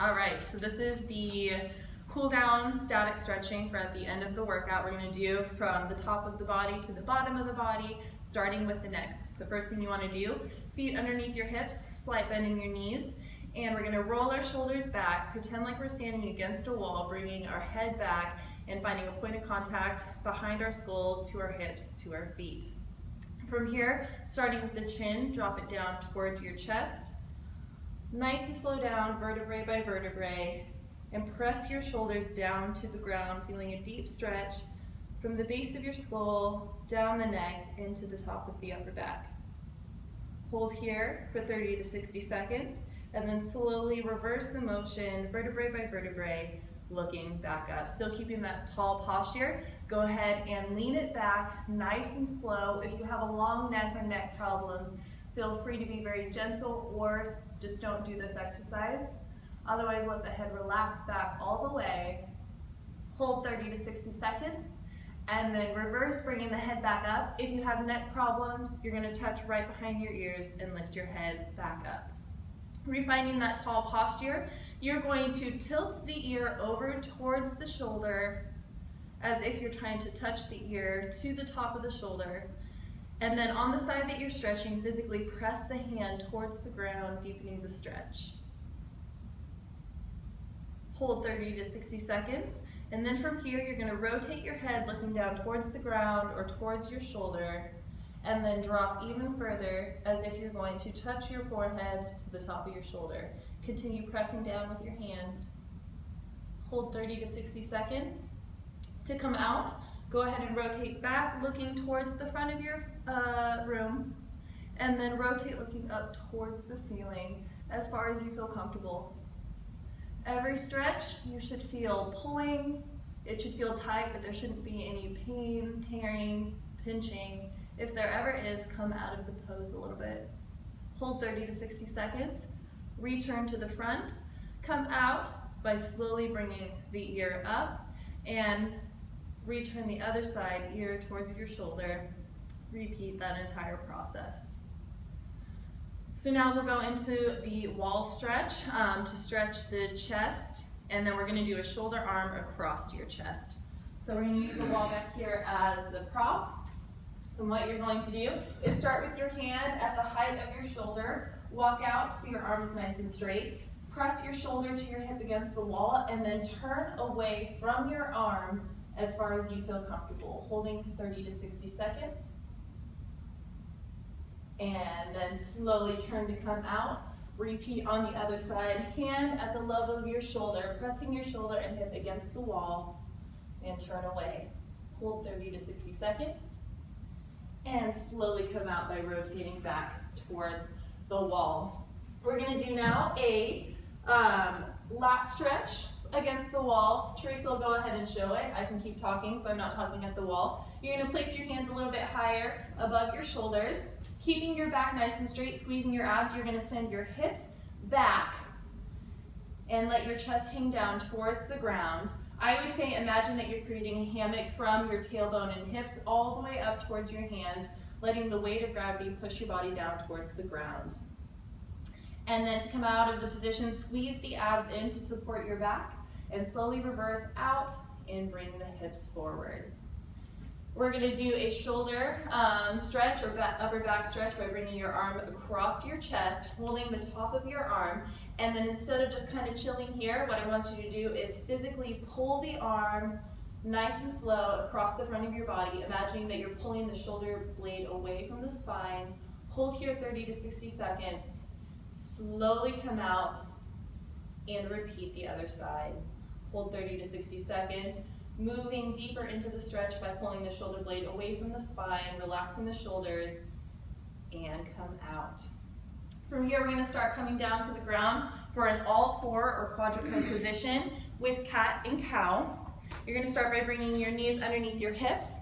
All right, so this is the cool down static stretching for at the end of the workout. We're going to do from the top of the body to the bottom of the body, starting with the neck. So first thing you want to do, feet underneath your hips, slight bend in your knees, and we're going to roll our shoulders back, pretend like we're standing against a wall, bringing our head back and finding a point of contact behind our skull to our hips to our feet. From here, starting with the chin, drop it down towards your chest. Nice and slow down, vertebrae by vertebrae, and press your shoulders down to the ground, feeling a deep stretch from the base of your skull, down the neck, into the top of the upper back. Hold here for 30 to 60 seconds, and then slowly reverse the motion, vertebrae by vertebrae, looking back up. Still keeping that tall posture. Go ahead and lean it back, nice and slow. If you have a long neck or neck problems, feel free to be very gentle or just don't do this exercise. Otherwise, let the head relax back all the way. Hold 30 to 60 seconds, and then reverse, bringing the head back up. If you have neck problems, you're going to touch right behind your ears and lift your head back up. Refining that tall posture, you're going to tilt the ear over towards the shoulder as if you're trying to touch the ear to the top of the shoulder. And then on the side that you're stretching, physically press the hand towards the ground, deepening the stretch. Hold 30 to 60 seconds. And then from here, you're going to rotate your head looking down towards the ground or towards your shoulder, and then drop even further as if you're going to touch your forehead to the top of your shoulder. Continue pressing down with your hand. Hold 30 to 60 seconds. To come out, go ahead and rotate back, looking towards the front of your room, and then rotate looking up towards the ceiling as far as you feel comfortable. Every stretch, you should feel pulling. It should feel tight, but there shouldn't be any pain, tearing, pinching. If there ever is, come out of the pose a little bit. Hold 30 to 60 seconds. Return to the front. Come out by slowly bringing the ear up, and return the other side, ear towards your shoulder. Repeat that entire process. So now we'll go into the wall stretch to stretch the chest, and then we're going to do a shoulder arm across your chest. So we're going to use the wall back here as the prop. And what you're going to do is start with your hand at the height of your shoulder, walk out so your arm is nice and straight, press your shoulder to your hip against the wall, and then turn away from your arm as far as you feel comfortable, holding 30 to 60 seconds. And then slowly turn to come out. Repeat on the other side, hand at the level of your shoulder, pressing your shoulder and hip against the wall, and turn away. Hold 30 to 60 seconds. And slowly come out by rotating back towards the wall. We're going to do now a lat stretch against the wall. Teresa will go ahead and show it. I can keep talking, so I'm not talking at the wall. You're going to place your hands a little bit higher above your shoulders, keeping your back nice and straight, squeezing your abs. You're going to send your hips back and let your chest hang down towards the ground. I always say imagine that you're creating a hammock from your tailbone and hips all the way up towards your hands, letting the weight of gravity push your body down towards the ground. And then to come out of the position, squeeze the abs in to support your back, and slowly reverse out and bring the hips forward. We're going to do a shoulder stretch or upper back stretch by bringing your arm across your chest, holding the top of your arm, and then instead of just kind of chilling here, what I want you to do is physically pull the arm nice and slow across the front of your body, imagining that you're pulling the shoulder blade away from the spine. Hold here 30 to 60 seconds. Slowly come out and repeat the other side. Hold 30 to 60 seconds. Moving deeper into the stretch by pulling the shoulder blade away from the spine, relaxing the shoulders, and come out. From here, we're going to start coming down to the ground for an all four or quadruped position with cat and cow. You're going to start by bringing your knees underneath your hips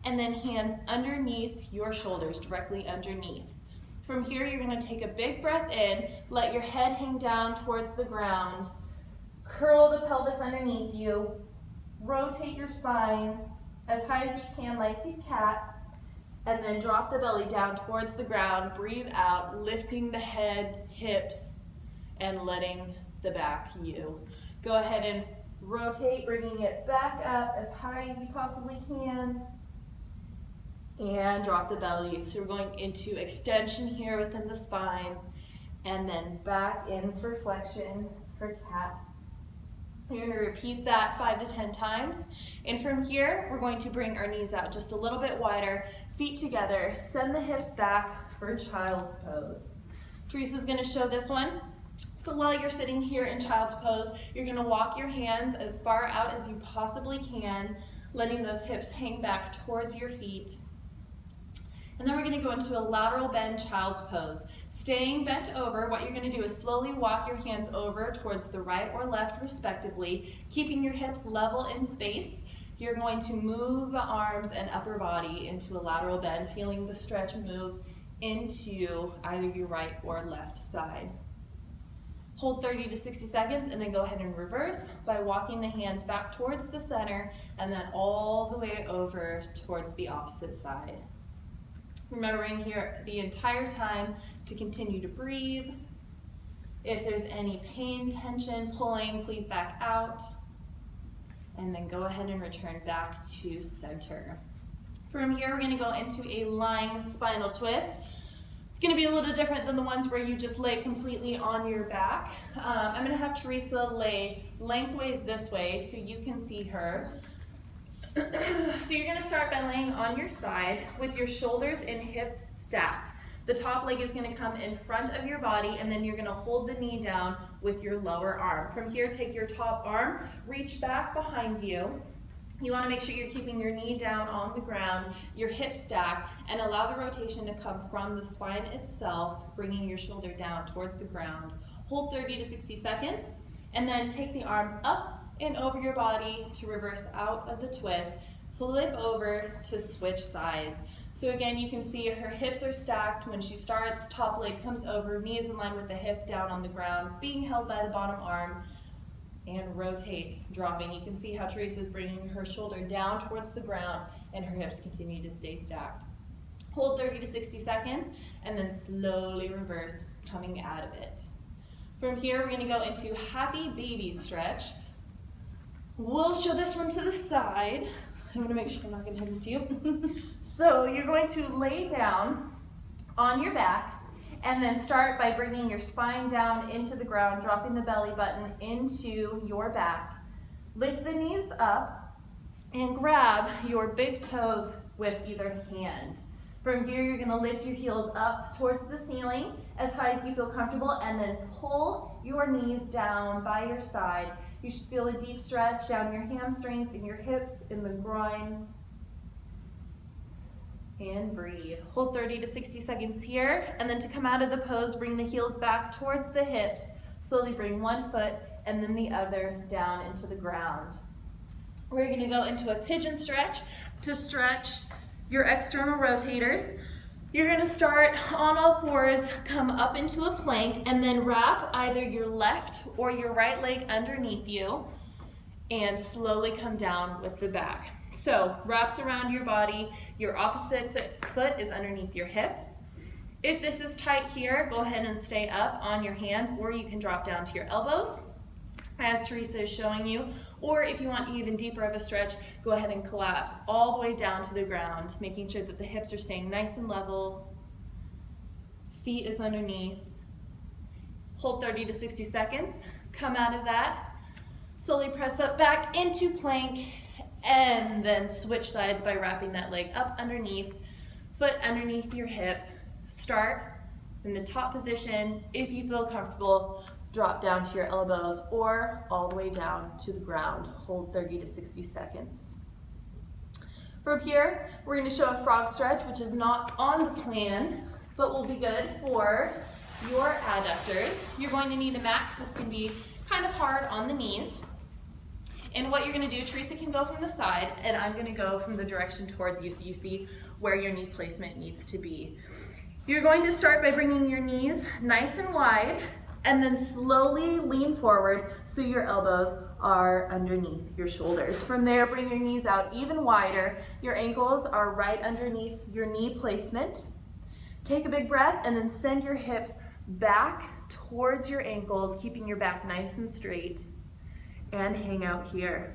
and then hands underneath your shoulders, directly underneath. From here, you're going to take a big breath in, let your head hang down towards the ground, curl the pelvis underneath you, rotate your spine as high as you can like the cat, and then drop the belly down towards the ground. Breathe out, lifting the head, hips, and letting the back U. Go ahead and rotate, bringing it back up as high as you possibly can. And drop the belly. So we're going into extension here within the spine. And then back in for flexion for cat. You're going to repeat that 5 to 10 times. And from here, we're going to bring our knees out just a little bit wider, feet together, send the hips back for child's pose. Teresa's going to show this one. So while you're sitting here in child's pose, you're going to walk your hands as far out as you possibly can, letting those hips hang back towards your feet. And then we're going to go into a lateral bend child's pose. Staying bent over, what you're going to do is slowly walk your hands over towards the right or left respectively, keeping your hips level in space. You're going to move the arms and upper body into a lateral bend, feeling the stretch move into either your right or left side. Hold 30 to 60 seconds and then go ahead and reverse by walking the hands back towards the center and then all the way over towards the opposite side. Remembering here the entire time to continue to breathe. If there's any pain, tension, pulling, please back out. And then go ahead and return back to center. From here, we're going to go into a lying spinal twist. It's going to be a little different than the ones where you just lay completely on your back. I'm going to have Teresa lay lengthways this way so you can see her. So you're going to start by laying on your side with your shoulders and hips stacked. The top leg is going to come in front of your body, and then you're going to hold the knee down with your lower arm. From here, take your top arm, reach back behind you. You want to make sure you're keeping your knee down on the ground, your hips stacked, and allow the rotation to come from the spine itself, bringing your shoulder down towards the ground. Hold 30 to 60 seconds, and then take the arm up and over your body to reverse out of the twist. Flip over to switch sides. So again, you can see her hips are stacked. When she starts, top leg comes over, knee is in line with the hip, down on the ground, being held by the bottom arm, and rotate, dropping. You can see how Teresa is bringing her shoulder down towards the ground and her hips continue to stay stacked. Hold 30 to 60 seconds and then slowly reverse, coming out of it. From here, we're going to go into happy baby stretch. We'll show this one to the side. I'm going to make sure I'm not going to hit into you. So you're going to lay down on your back and then start by bringing your spine down into the ground, dropping the belly button into your back. Lift the knees up and grab your big toes with either hand. From here, you're going to lift your heels up towards the ceiling as high as you feel comfortable, and then pull your knees down by your side. You should feel a deep stretch down your hamstrings, in your hips, in the groin. And breathe. Hold 30 to 60 seconds here, and then to come out of the pose, bring the heels back towards the hips. Slowly bring one foot and then the other down into the ground. We're going to go into a pigeon stretch to stretch your external rotators. You're going to start on all fours, come up into a plank, and then wrap either your left or your right leg underneath you and slowly come down with the back. So wraps around your body, your opposite foot is underneath your hip. If this is tight here, go ahead and stay up on your hands, or you can drop down to your elbows as Teresa is showing you. Or if you want even deeper of a stretch, go ahead and collapse all the way down to the ground, making sure that the hips are staying nice and level. Feet is underneath. Hold 30 to 60 seconds. Come out of that. Slowly press up back into plank, and then switch sides by wrapping that leg up underneath, foot underneath your hip. Start in the top position. If you feel comfortable, drop down to your elbows or all the way down to the ground. Hold 30 to 60 seconds. From here, we're going to show a frog stretch, which is not on the plan, but will be good for your adductors. You're going to need a mat because this can be kind of hard on the knees. And what you're going to do, Teresa can go from the side, and I'm going to go from the direction towards you so you see where your knee placement needs to be. You're going to start by bringing your knees nice and wide, and then slowly lean forward so your elbows are underneath your shoulders. From there, bring your knees out even wider. Your ankles are right underneath your knee placement. Take a big breath and then send your hips back towards your ankles, keeping your back nice and straight, and hang out here.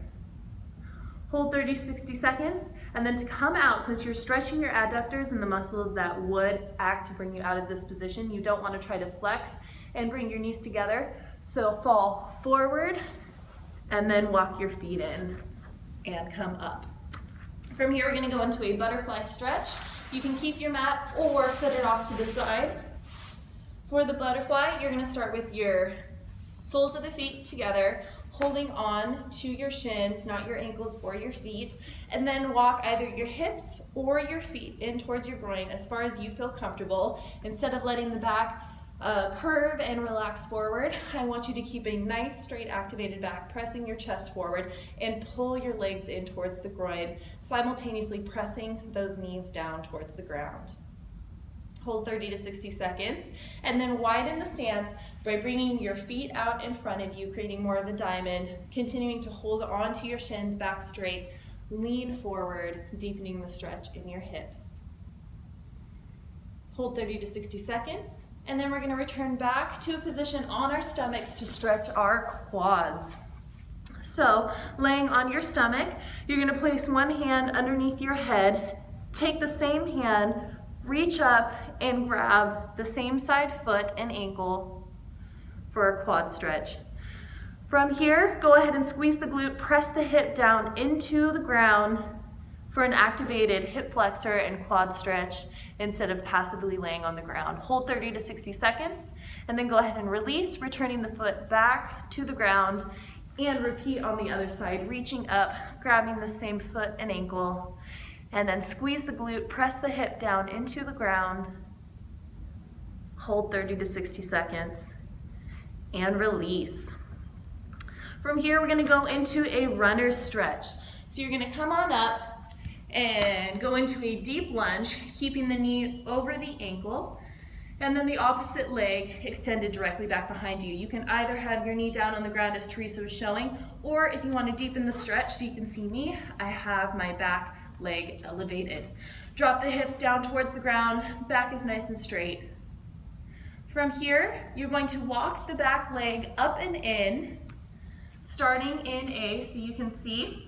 Hold 30, 60 seconds, and then to come out, since you're stretching your adductors and the muscles that would act to bring you out of this position, you don't want to try to flex and bring your knees together. So fall forward, and then walk your feet in and come up. From here, we're going to go into a butterfly stretch. You can keep your mat or set it off to the side. For the butterfly, you're going to start with your soles of the feet together, holding on to your shins, not your ankles or your feet, and then walk either your hips or your feet in towards your groin as far as you feel comfortable. Instead of letting the back curve and relax forward, I want you to keep a nice straight activated back, pressing your chest forward and pull your legs in towards the groin, simultaneously pressing those knees down towards the ground. Hold 30 to 60 seconds, and then widen the stance by bringing your feet out in front of you, creating more of a diamond, continuing to hold on to your shins, back straight, lean forward, deepening the stretch in your hips. Hold 30 to 60 seconds, and then we're going to return back to a position on our stomachs to stretch our quads. So, laying on your stomach, you're going to place one hand underneath your head, take the same hand, reach up and grab the same side foot and ankle for a quad stretch. From here, go ahead and squeeze the glute, press the hip down into the ground for an activated hip flexor and quad stretch instead of passively laying on the ground. Hold 30 to 60 seconds, and then go ahead and release, returning the foot back to the ground, and repeat on the other side, reaching up, grabbing the same foot and ankle, and then squeeze the glute, press the hip down into the ground, hold 30 to 60 seconds, and release. From here, we're gonna go into a runner's stretch. So you're gonna come on up and go into a deep lunge, keeping the knee over the ankle, and then the opposite leg extended directly back behind you. You can either have your knee down on the ground as Teresa was showing, or if you want to deepen the stretch so you can see me, I have my back leg elevated. Drop the hips down towards the ground, back is nice and straight. From here, you're going to walk the back leg up and in, starting in A, so you can see,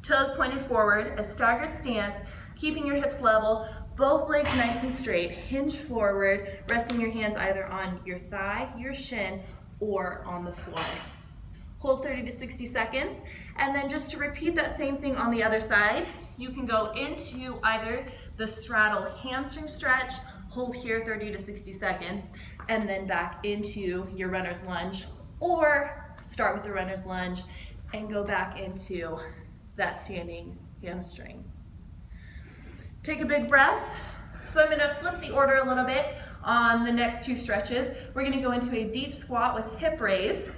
toes pointed forward, a staggered stance, keeping your hips level, both legs nice and straight, hinge forward, resting your hands either on your thigh, your shin, or on the floor. Hold 30 to 60 seconds, and then just to repeat that same thing on the other side, you can go into either the straddle hamstring stretch, hold here 30 to 60 seconds, and then back into your runner's lunge, or start with the runner's lunge and go back into that standing hamstring. Take a big breath. So I'm gonna flip the order a little bit on the next two stretches. We're gonna go into a deep squat with hip raise,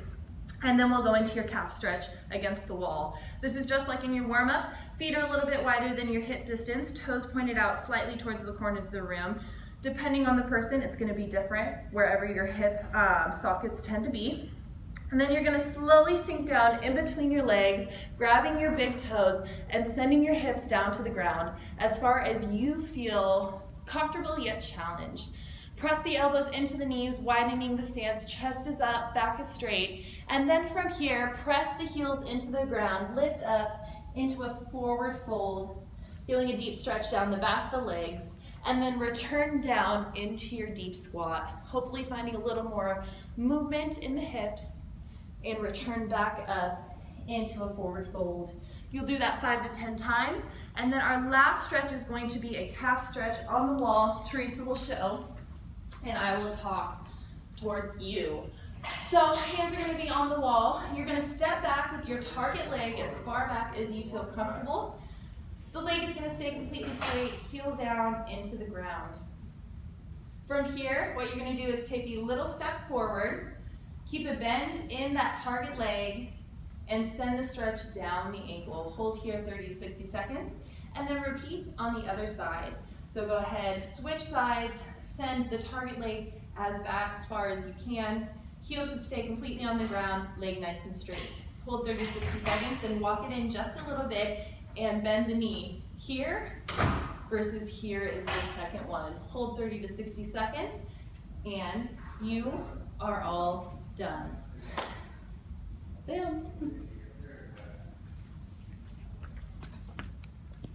and then we'll go into your calf stretch against the wall. This is just like in your warm-up. Feet are a little bit wider than your hip distance, toes pointed out slightly towards the corners of the room. Depending on the person, it's gonna be different wherever your hip sockets tend to be. And then you're gonna slowly sink down in between your legs, grabbing your big toes and sending your hips down to the ground as far as you feel comfortable yet challenged. Press the elbows into the knees, widening the stance, chest is up, back is straight. And then from here, press the heels into the ground, lift up into a forward fold, feeling a deep stretch down the back of the legs, and then return down into your deep squat, hopefully finding a little more movement in the hips, and return back up into a forward fold. You'll do that 5 to 10 times, and then our last stretch is going to be a calf stretch on the wall. Teresa will show, and I will talk towards you. So hands are going to be on the wall. You're going to step back with your target leg as far back as you feel comfortable. The leg is going to stay completely straight, heel down into the ground. From here, what you're going to do is take a little step forward, keep a bend in that target leg, and send the stretch down the ankle. Hold here 30 to 60 seconds, and then repeat on the other side. So go ahead, switch sides, send the target leg as back as far as you can. Heel should stay completely on the ground, leg nice and straight. Hold 30 to 60 seconds, then walk it in just a little bit and bend the knee. Here versus here is the second one. Hold 30 to 60 seconds, and you are all done.